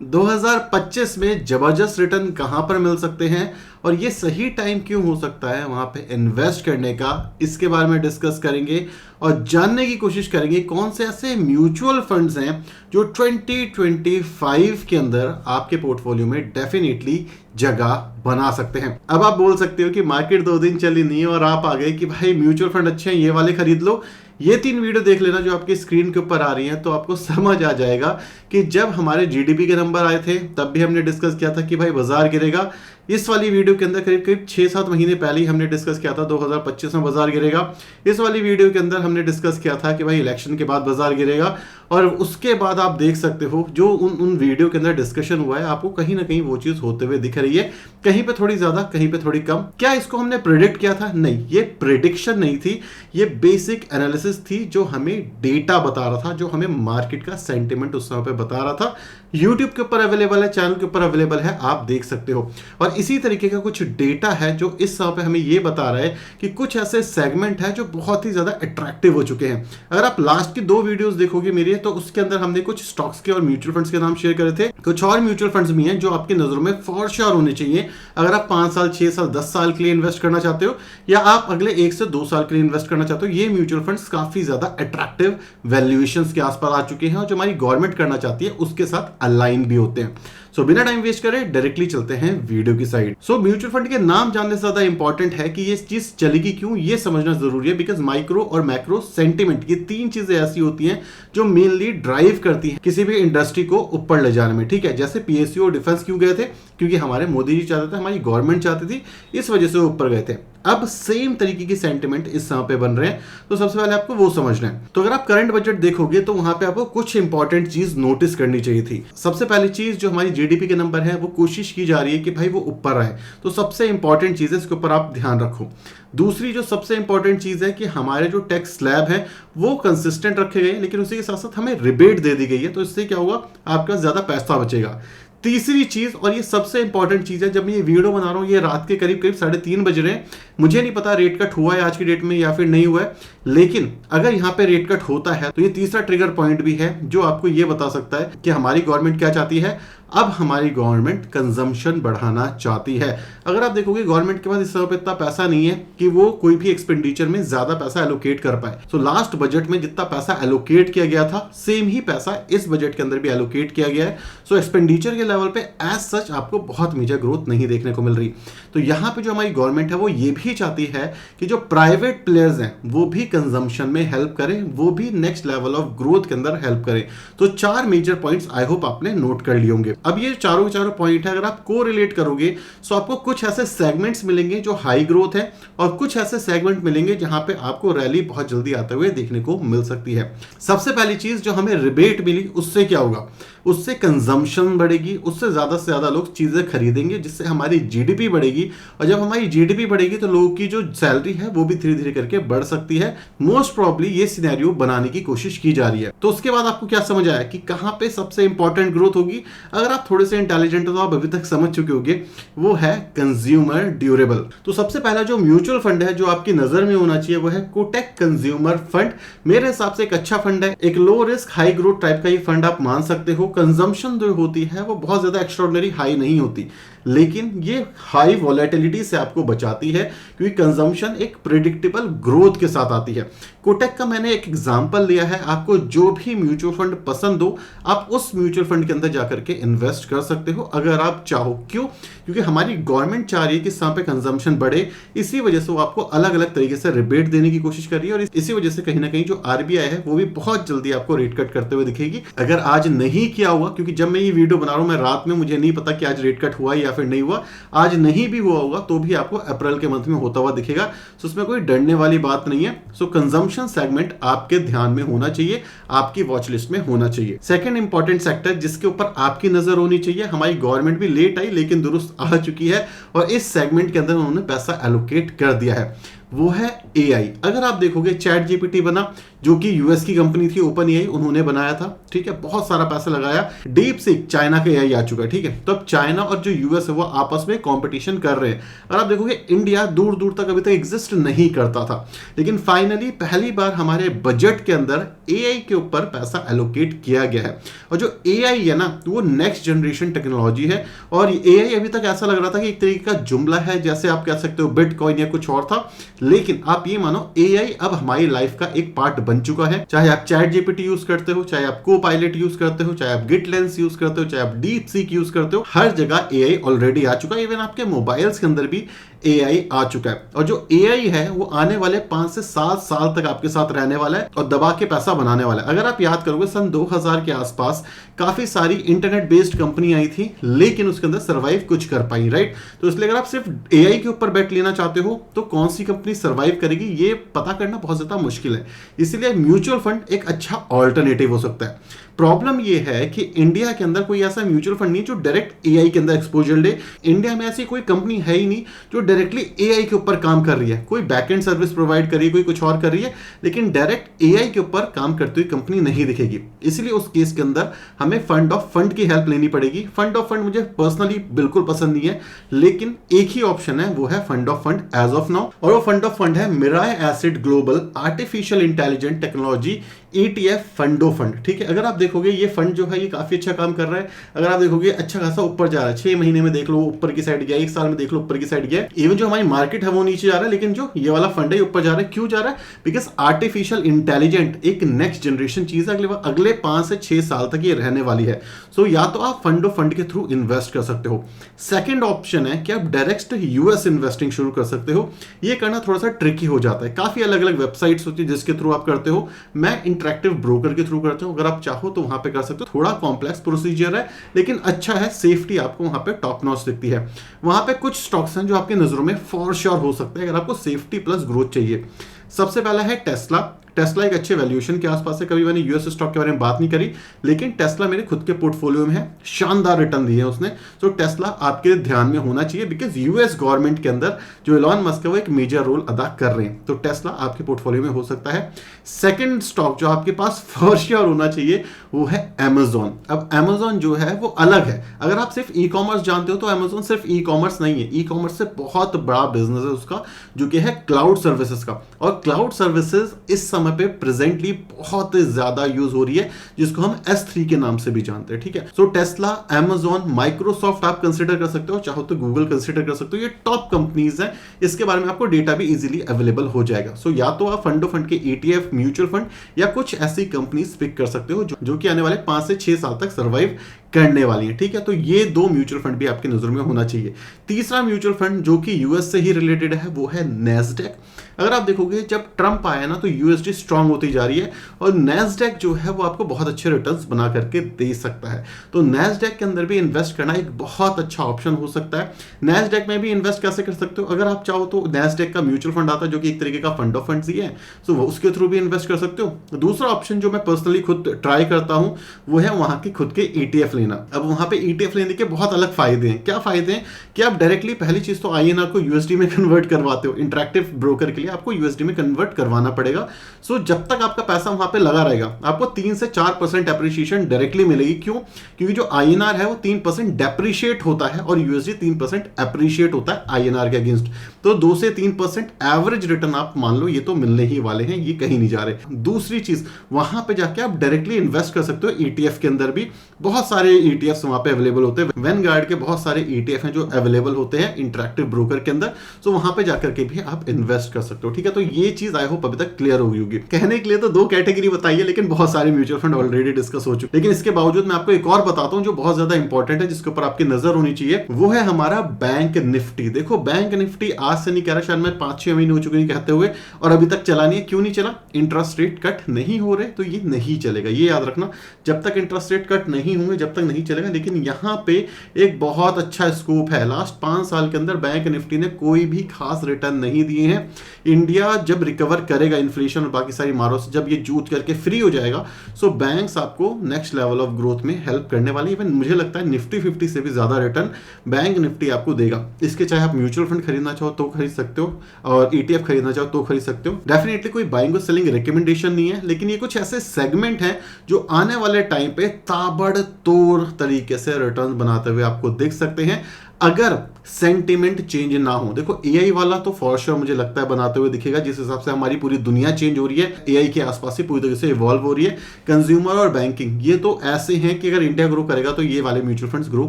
2025 में जबरदस्त रिटर्न कहां पर मिल सकते हैं और ये सही टाइम क्यों हो सकता है वहां पे इन्वेस्ट करने का, इसके बारे में डिस्कस करेंगे और जानने की कोशिश करेंगे कौन से ऐसे म्यूचुअल फंड्स हैं जो 2025 के अंदर आपके पोर्टफोलियो में डेफिनेटली जगह बना सकते हैं। अब आप बोल सकते हो कि मार्केट 2 दिन चली नहीं है और आप आ गए कि भाई म्यूचुअल फंड अच्छे हैं, ये वाले खरीद लो। ये 3 वीडियो देख लेना जो आपकी स्क्रीन के ऊपर आ रही हैं, तो आपको समझ आ जाएगा कि जब हमारे जीडीपी के नंबर आए थे तब भी हमने डिस्कस किया था कि भाई बाजार गिरेगा। इस वाली वीडियो के अंदर करीब 6-7 महीने पहले ही हमने डिस्कस किया था 2025 में बाजार गिरेगा। इस वाली वीडियो के अंदर हमने डिस्कस किया था कि भाई इलेक्शन के बाद बाजार गिरेगा। और उसके बाद आप देख सकते हो जो उन वीडियो के अंदर डिस्कशन हुआ है, आपको कहीं ना कहीं वो चीज होते हुए दिख रही है, कहीं पे थोड़ी ज्यादा कहीं पे थोड़ी कम। क्या इसको हमने प्रेडिक्ट किया था? नहीं, ये प्रेडिक्शन नहीं थी, ये बेसिक एनालिसिस थी जो हमें डेटा बता रहा था, जो हमें मार्केट का सेंटिमेंट उस समय पे बता रहा था। यूट्यूब के ऊपर अवेलेबल है, चैनल के ऊपर अवेलेबल है, आप देख सकते हो। और इसी तरीके का कुछ डेटा है जो इस समय पे हमें ये बता रहा है कि कुछ ऐसे सेगमेंट है जो बहुत ही ज्यादा अट्रैक्टिव हो चुके हैं। अगर आप लास्ट की 2 वीडियोस देखोगे मेरी, तो उसके अंदर हमने कुछ स्टॉक्स के और म्यूचुअल फंड्स के नाम शेयर करे थे। कुछ और म्यूचुअल फंड्स भी हैं जो आपकी नजरों में फॉर श्योर होने चाहिए अगर आप 5 साल, 6 साल, 10 साल के लिए इन्वेस्ट करना चाहते हो, या आप अगले 1 से 2 साल के लिए इन्वेस्ट करना चाहते हो। ये म्यूचुअल फंड्स काफी ज्यादा अट्रैक्टिव वैल्यूएशंस के आसपास आ चुके हैं और जो हमारी गवर्नमेंट करना चाहती है उसके साथ अलाइन भी होते हैं। सो बिना टाइम वेस्ट करे डायरेक्टली चलते हैं वीडियो की साइड। सो म्यूचुअल फंड के नाम जानने से ज्यादा इंपॉर्टेंट है कि ये चीज चलेगी क्यों, ये समझना जरूरी है। बिकॉज माइक्रो और मैक्रो सेंटिमेंट, ये 3 चीजें ऐसी होती हैं जो मेनली ड्राइव करती हैं किसी भी इंडस्ट्री को ऊपर ले जाने में। ठीक है, जैसे पीएसयू और डिफेंस क्यों गए थे? क्योंकि हमारे मोदी जी चाहते थे, हमारी गवर्नमेंट चाहती थी, इस वजह से वो ऊपर गए थे। अब सेम तरीके की सेंटिमेंट इस समय पे बन रहे हैं, तो सबसे पहले आपको वो समझना है। तो अगर आप करंट बजट देखोगे तो वहां पे आपको कुछ इंपॉर्टेंट चीज नोटिस करनी चाहिए थी। सबसे पहली चीज, जो हमारी जीडीपी के नंबर है वो कोशिश की जा रही है कि भाई वो ऊपर रहे, तो सबसे इंपॉर्टेंट चीज है, इसके ऊपर आप ध्यान रखो। दूसरी जो सबसे इंपॉर्टेंट चीज है कि हमारे जो टैक्स स्लैब है वो कंसिस्टेंट रखे गए, लेकिन उसी के साथ साथ हमें रिबेट दे दी गई है, तो इससे क्या होगा, आपका ज्यादा पैसा बचेगा। तीसरी चीज, और ये सबसे इंपॉर्टेंट चीज है, जब मैं ये वीडियो बना रहा हूं ये रात के करीब 3:30 बज रहे हैं, मुझे नहीं पता रेट कट हुआ है आज की डेट में या फिर नहीं हुआ है, लेकिन अगर यहां पे रेट कट होता है तो ये तीसरा ट्रिगर पॉइंट भी है जो आपको ये बता सकता है कि हमारी गवर्नमेंट क्या चाहती है। अब हमारी गवर्नमेंट कंजम्पशन बढ़ाना चाहती है। अगर आप देखोगे गवर्नमेंट के पास इस समय पे इतना पैसा नहीं है कि वो कोई भी एक्सपेंडिचर में ज्यादा पैसा एलोकेट कर पाए। तो लास्ट बजट में जितना पैसा एलोकेट किया गया था, सेम ही पैसा इस बजट के अंदर भी एलोकेट किया गया है। सो एक्सपेंडिचर के लेवल पे एज सच आपको बहुत मेजर ग्रोथ नहीं देखने को मिल रही। तो यहाँ पे जो हमारी गवर्नमेंट है वो ये भी चाहती है कि जो प्राइवेट प्लेयर्स हैं वो भी कंजम्पशन में हेल्प करें, वो भी नेक्स्ट लेवल ऑफ ग्रोथ के अंदर हेल्प करें। तो 4 मेजर पॉइंट्स आई होप आपने नोट कर लिए होंगे। अब ये चारों के चारों पॉइंट है, अगर आप को रिलेट करोगे तो आपको कुछ ऐसे सेगमेंट्स मिलेंगे जो हाई ग्रोथ है और कुछ ऐसे सेगमेंट मिलेंगे जहां पे आपको रैली बहुत जल्दी आते हुए देखने को मिल सकती है। सबसे पहली चीज जो हमें रिबेट मिली, उससे क्या होगा, उससे कंजम्पशन बढ़ेगी, उससे ज्यादा से ज्यादा लोग चीजें खरीदेंगे, जिससे हमारी जीडीपी बढ़ेगी। और जब हमारी जीडीपी बढ़ेगी तो लोगों की जो सैलरी है वो भी धीरे धीरे करके बढ़ सकती है। मोस्ट प्रॉब्ली ये सिनेरियो बनाने की कोशिश की जा रही है। तो उसके बाद आपको क्या समझ आया कि कहां पे सबसे इंपॉर्टेंट ग्रोथ होगी? अगर आप थोड़े से इंटेलिजेंट हो तो आप अभी तक समझ चुके होंगे, वो है कंज्यूमर ड्यूरेबल। तो सबसे पहला जो म्यूचुअल फंड है जो आपकी नजर में होना चाहिए वो है कोटक कंज्यूमर फंड। मेरे हिसाब से एक अच्छा फंड है, एक low risk high growth type का ये फंड आप मान सकते हो। कंजम्पशन जो होती है वो बहुत ज्यादा एक्स्ट्राऑर्डिनरी हाई नहीं होती, लेकिन ये हाई वॉलेटिलिटी से आपको बचाती है क्योंकि कंजम्पशन एक प्रेडिक्टेबल ग्रोथ के साथ आती है। कोटक का मैंने एक एग्जांपल लिया है, आपको जो भी म्यूचुअल फंड पसंद हो आप उस म्यूचुअल फंड के अंदर जाकर के इन्वेस्ट कर सकते हो अगर आप चाहो। क्यों? क्योंकि हमारी गवर्नमेंट चाह रही है कि यहाँ पे कंजम्पशन बढ़े, इसी वजह से वो आपको अलग अलग तरीके से रिबेट देने की कोशिश कर रही है और इसी वजह से कहीं ना कहीं जो आरबीआई है वो भी बहुत जल्दी आपको रेट कट करते हुए दिखेगी। अगर आज नहीं किया हुआ, क्योंकि जब मैं ये वीडियो बना रहा हूं मैं रात में, मुझे नहीं पता कि आज रेट कट हुआ या फिर नहीं हुआ, आज नहीं भी हुआ होगा तो भी आपको अप्रैल के मंथ में होता हुआ दिखेगा। सो उसमें कोई डरने वाली बात नहीं है। सो कंजम्पशन सेगमेंट आपके ध्यान में होना चाहिए, आपकी वॉच लिस्ट में होना चाहिए। सेकंड इंपॉर्टेंट सेक्टर जिसके ऊपर आपकी नजर होनी चाहिए, हमारी गवर्नमेंट भी लेट आई लेकिन दुरुस्त आ चुकी है और इस सेगमेंट के अंदर उन्होंने पैसा एलोकेट कर दिया है, वो है एआई। अगर आप देखोगे चैट जीपीटी बना, जो कि यूएस की कंपनी थी ओपन एआई, उन्होंने बनाया था, ठीक है, बहुत सारा पैसा लगाया। डीप सीक चाइना का एआई आ चुका है, ठीक है। तो अब चाइना और जो यूएस है वो आपस में कंपटीशन कर रहे हैं। और आप देखोगे इंडिया दूर दूर तक अभी तक एग्जिस्ट नहीं करता था, लेकिन फाइनली पहली बार हमारे बजट के अंदर एआई के ऊपर पैसा एलोकेट किया गया है। और जो एआई है ना, वो नेक्स्ट जनरेशन टेक्नोलॉजी है। और एआई अभी तक ऐसा लग रहा था कि एक तरीके का जुमला है, जैसे आप कह सकते हो बिटकॉइन या कुछ और था, लेकिन आप ये मानो एआई अब हमारी लाइफ का एक पार्ट बन चुका है। चाहे आप चैट जीपीटी यूज करते हो, चाहे आप कोपायलट यूज करते हो, चाहे आप गिट लेंस यूज करते हो, चाहे आप डीप सीक यूज करते हो, हर जगह एआई ऑलरेडी आ चुका है। इवन आपके मोबाइल्स के अंदर भी एआई आ चुका है। और जो एआई है वो आने वाले 5 से 7 साल तक आपके साथ रहने वाला है और दबा के पैसा बनाने वाला है। अगर आप याद करोगे सन 2000 के आसपास काफी सारी इंटरनेट बेस्ड कंपनी आई थी, लेकिन उसके अंदर सर्वाइव कुछ कर पाई, राइट। तो इसलिए अगर आप सिर्फ एआई के ऊपर बेट लेना चाहते हो तो कौन सी कंपनी सर्वाइव करेगी ये पता करना बहुत ज्यादा मुश्किल है। इसीलिए म्यूचुअल फंड एक अच्छा ऑल्टरनेटिव हो सकता है। प्रॉब्लम यह है कि इंडिया के अंदर कोई ऐसा म्यूचुअल फंड नहीं जो डायरेक्ट एआई के अंदर एक्सपोजर ले। इंडिया में ऐसी कोई कंपनी है ही नहीं जो डायरेक्टली एआई के ऊपर काम कर रही है। कोई बैकएंड सर्विस प्रोवाइड कर रही है, कोई कुछ और कर रही है, लेकिन डायरेक्ट एआई के ऊपर काम करती हुई कंपनी नहीं दिखेगी। इसलिए उस केस के अंदर हमें फंड ऑफ फंड की हेल्प लेनी पड़ेगी। फंड ऑफ फंड मुझे पर्सनली बिल्कुल पसंद नहीं है, लेकिन एक ही ऑप्शन है, वो है fund of fund as of now. और वो फंड ऑफ फंड है Mirae asset global artificial intelligent technology ETF fund of fund, ठीक है। अगर आप देखोगे ये फंड जो है ये काफी अच्छा काम कर रहा है। अगर आप देखोगे अच्छा खासा ऊपर जा रहा है, 6 महीने में देख लो ऊपर की साइड गया, 1 साल में देख लो ऊपर की साइड गया। इवन जो हमारी मार्केट है वो नीचे जा रहा है, लेकिन जो ये वाला फंड है ये ऊपर जा रहा है। क्यों जा रहा है? बिकॉज आर्टिफिशियल इंटेलिजेंट एक नेक्स्ट जनरेशन चीज है, अगले 5 से 6 साल तक ये रहने वाली है। सो या तो आप फंडो फंड के थ्रू इन्वेस्ट कर सकते हो। सेकेंड ऑप्शन है कि आप डायरेक्ट यूएस इन्वेस्टिंग शुरू कर सकते हो। ये करना थोड़ा सा ट्रिकी हो जाता है, काफी अलग अलग वेबसाइट्स होती है जिसके थ्रू आप करते हो। मैं इंटरेक्टिव ब्रोकर के थ्रू करते हो, अगर आप चाहो तो वहां पे कर सकते हो। थोड़ा कॉम्प्लेक्स प्रोसीजर है, लेकिन अच्छा है, सेफ्टी आपको वहां पे टॉप नॉच दिखती है। वहां पे कुछ स्टॉक्स हैं जो आपकी नजरों में फॉर श्योर हो सकते हैं अगर आपको सेफ्टी प्लस ग्रोथ चाहिए। सबसे पहला है टेस्ला। टेस्ला एक अच्छे वैल्यूएशन के आसपास है। कभी मैंने यूएस स्टॉक के बारे में बात नहीं करी, लेकिन टेस्ला मेरे खुद के पोर्टफोलियो में है, शानदार रिटर्न दिए हैं उसने। तो टेस्ला आपके ध्यान में होना चाहिए, बिकॉज यूएस गवर्नमेंट के अंदर जो एलॉन मस्क है वो एक मेजर रोल अदा कर रहे हैं। तो टेस्ला आपके पोर्टफोलियो में हो सकता है। सेकेंड स्टॉक जो आपके पास फॉर श्योर होना चाहिए वो है अमेजॉन। अब अमेजॉन जो है वो अलग है। अगर आप सिर्फ ई कॉमर्स जानते हो तो अमेजॉन सिर्फ ई कॉमर्स नहीं है, ई कॉमर्स से बहुत बड़ा बिजनेस है उसका, जो कि है क्लाउड सर्विसेज का। और क्लाउड सर्विसेज इस समय पे प्रेजेंटली बहुत ज्यादा यूज हो रही है, जिसको हम S3 के नाम से भी जानते हैं, ठीक है। सो टेस्ला, अमेजॉन, माइक्रोसॉफ्ट आप कंसीडर कर सकते हो, चाहो तो गूगल कंसीडर कर सकते हो। ये टॉप कंपनीज हैं, इसके बारे में आपको डेटा भी इजीली अवेलेबल हो जाएगा। सो या तो आप फंडो फंड के ETF म्यूचुअल फंड या कुछ ऐसी कंपनीज पिक कर सकते हो जो कि आने वाले 5 से 6 साल तक सर्वाइव करने वाली है, ठीक है। तो ये 2 म्यूचुअल फंड भी आपकी नजर में होना चाहिए। तीसरा म्यूचुअल फंड जो कि यूएस से ही रिलेटेड है वो है नैस्डैक। अगर आप देखोगे जब ट्रंप आया ना तो यूएसडी स्ट्रांग होती जा रही है, और नैस्डैक जो है वो आपको बहुत अच्छे रिटर्न्स बना करके दे सकता है। तो नैस्डैक के अंदर भी इन्वेस्ट करना एक बहुत अच्छा ऑप्शन हो सकता है। नैस्डैक में भी इन्वेस्ट कैसे कर सकते हो? अगर आप चाहो तो नैस्डैक का म्यूचुअल फंड आता है जो कि एक तरीके का फंड ऑफ फंड्स ही है, तो उसके थ्रू भी इन्वेस्ट कर सकते हो। दूसरा ऑप्शन जो मैं पर्सनली खुद ट्राई करता हूं वो है वहां के खुद के ETF लेना। अब वहां पे ETF लेने के बहुत अलग फायदे हैं। क्या फायदे हैं कि आप डायरेक्टली पहली चीज तो INR को USD में कन्वर्ट करवाते हो। इंटरेक्टिव ब्रोकर के लिए आपको USD में कन्वर्ट करवाना पड़ेगा। सो जब तक आपका पैसा वहां पे लगा रहेगा आपको 3 से 4% एप्रिसिएशन डायरेक्टली मिलेगी। क्यों? क्योंकि जो INR है वो 3% डेप्रिशिएट होता है और USD 3% एप्रिशिएट होता है INR के अगेंस्ट। तो 2 से 3% एवरेज रिटर्न आप मान लो ये तो मिलने ही वाले हैं, ये कहीं नहीं जा रहे। दूसरी चीज वहां पे जाके आप डायरेक्टली इन्वेस्ट कर सकते हो। ETF के अंदर भी बहुत सारे ETFs वहां पे अवेलेबल होते हैं। वैनगार्ड के बहुत सारे ETF हैं जो अवेलेबल होते हैं इंटरेक्टिव ब्रोकर के अंदर। सो वहां पे जाकर के भी आप इन्वेस्ट कर सकते हो, ठीक है। तो ये चीज आई होप अभी तक क्लियर हो गई होगी। कहने के लिए तो 2 कैटेगरी बताई है, लेकिन बहुत सारे म्यूचुअल फंड ऑलरेडी डिस्कस हो चुके। लेकिन इसके बावजूद मैं आपको एक और बताता हूं जो बहुत ज्यादा इंपॉर्टेंट है, जिसके ऊपर आपकी नजर होनी चाहिए। वो है हमारा बैंक निफ्टी। देखो बैंक निफ्टी आज से नहीं कह रहा, शायद मैं 5-6 महीने हो चुके हैं कहते हुए, और अभी तक चला नहीं है। क्यों नहीं चला? इंटरेस्ट रेट कट नहीं हो रहे, तो ये नहीं चलेगा। ये याद रखना, जब तक इंटरेस्ट रेट कट नहीं होंगे जब तक नहीं चलेगा। लेकिन यहां पे एक बहुत अच्छा स्कोप है। लास्ट 5 साल के अंदर बैंक निफ्टी ने कोई भी खास रिटर्न नहीं दिए हैं। इंडिया जब रिकवर करेगा इन्फ्लेशन और बाकी सारी मारों से, जब ये जूझ करके फ्री हो जाएगा, सो बैंक्स आपको नेक्स्ट लेवल ऑफ ग्रोथ में हेल्प करने वाली। इवन मुझे लगता है निफ्टी 50 से भी ज्यादा रिटर्न बैंक निफ्टी आपको देगा। इसके चाहे आप म्यूचुअल फंड खरीदना चाहो तो खरीद सकते हो, और ETF खरीदना चाहो तो खरीद सकते हो। डेफिनेटली कोई बाइंग और सेलिंग रिकमेंडेशन नहीं है, लेकिन ये कुछ ऐसे सेगमेंट हैं जो आने वाले टाइम पे ताबड़तोड़ तरीके से रिटर्न बनाते हुए आपको दिख सकते हैं, अगर सेंटिमेंट चेंज ना हो। देखो AI वाला तो फॉर श्योर मुझे लगता है बनाते हुए दिखेगा, जिस हिसाब से हमारी पूरी दुनिया चेंज हो रही है, AI के आसपास ही पूरी तरीके से इवॉल्व हो रही है। कंज्यूमर और बैंकिंग ये तो ऐसे हैं कि अगर इंडिया ग्रो करेगा तो ये वाले म्यूचुअल फंड्स ग्रो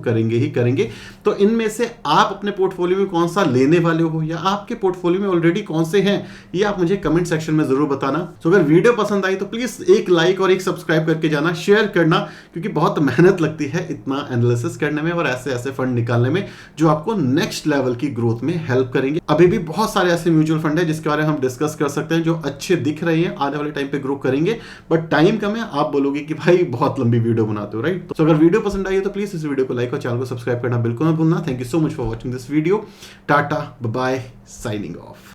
करेंगे ही करेंगे। तो इनमें से आप अपने पोर्टफोलियो में कौन सा लेने वाले हो, या आपके पोर्टफोलियो में ऑलरेडी कौन से हैं, ये आप मुझे कमेंट सेक्शन में जरूर बताना। तो अगर वीडियो पसंद आई तो प्लीज एक लाइक और एक सब्सक्राइब करके जाना, शेयर करना, क्योंकि बहुत मेहनत लगती है इतना एनालिसिस करने में और ऐसे ऐसे फंड निकालने में जो आपको नेक्स्ट लेवल की ग्रोथ में हेल्प करेंगे। अभी भी बहुत सारे ऐसे म्यूचुअल फंड है जिसके बारे में हम डिस्कस कर सकते हैं, जो अच्छे दिख रहे हैं, आने वाले टाइम पे ग्रो करेंगे, बट टाइम कम है। आप बोलोगे कि भाई बहुत लंबी वीडियो बनाते हो, राइट? तो अगर वीडियो पसंद आई है तो प्लीज इस वीडियो को लाइक और चैनल को सब्सक्राइब करना बिल्कुल मत भूलना। Thank you so much for watching this video. Tata, bye, signing of.